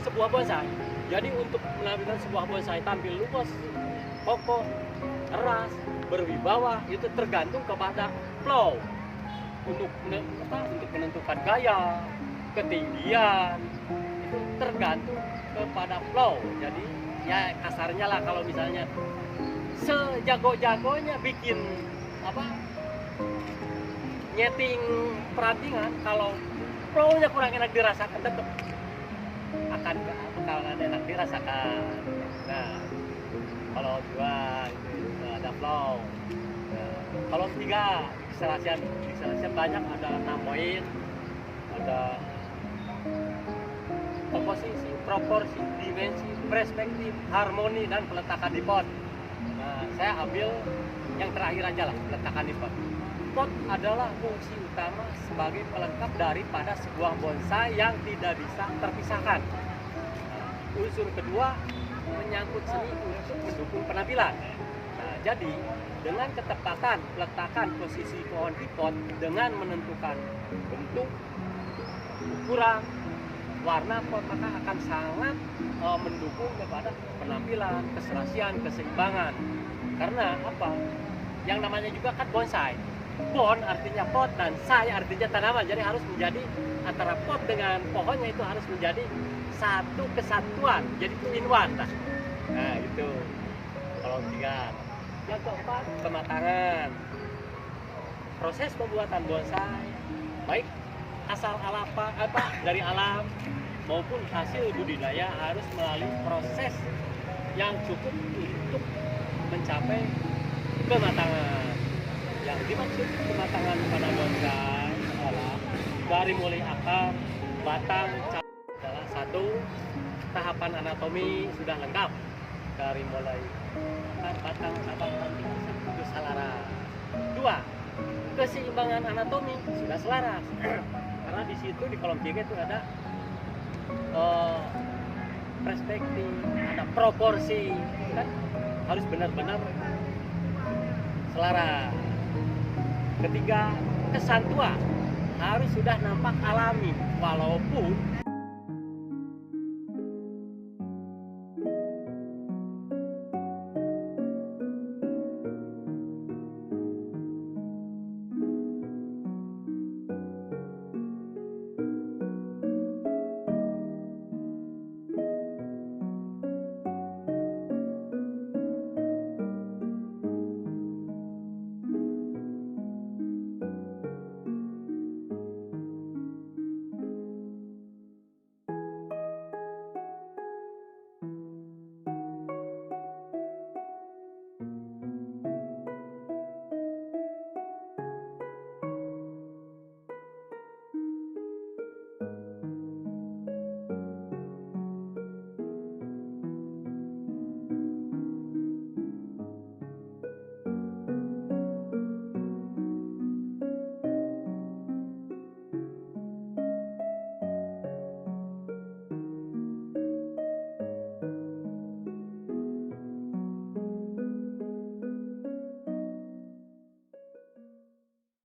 sebuah bonsai. Jadi untuk menampilkan sebuah bonsai tampil luas, kokoh, eras, berwibawa itu tergantung kepada flow. Untuk menentukan gaya, ketinggian itu tergantung kepada flow. Jadi ya kasarnya lah kalau misalnya sejago-jagonya bikin nyeting perantingan, kalau flow-nya kurang enak dirasakan tetap akan enak dirasakan. Nah, kalau dua itu ada flow. Nah, kalau tiga diselasian banyak, ada 6 poin, ada komposisi, proporsi, dimensi, perspektif, harmoni, dan peletakan di pot. Nah, saya ambil yang terakhir aja lah, peletakan di pot. Pot adalah fungsi utama sebagai pelengkap daripada sebuah bonsai yang tidak bisa terpisahkan. Nah, unsur kedua menyangkut seni untuk mendukung penampilan. Nah, jadi dengan ketepatan peletakan posisi pohon di pot dengan menentukan bentuk, ukuran, warna pot, maka akan sangat mendukung kepada penampilan, keserasian, keseimbangan. Karena apa? Yang namanya juga kan bonsai. Bon artinya pot dan sai artinya tanaman. Jadi harus menjadi antara pot dengan pohonnya itu harus menjadi satu kesatuan. Jadi two in one lah. Nah itu kalau tiga. Yang keempat, pematangan. Proses pembuatan bonsai baik asal dari alam maupun hasil budidaya harus melalui proses yang cukup untuk mencapai kematangan. Yang dimaksud kematangan pada bonsai adalah dari mulai akar, batang, adalah satu, tahapan anatomi sudah lengkap dari mulai akar, batang, cabang, ranting, itu selaras. Dua, keseimbangan anatomi sudah selaras. Karena di situ di kolom 3 itu ada perspektif, ada proporsi, kan harus benar-benar selaras. Ketiga, kesan tua harus sudah nampak alami, walaupun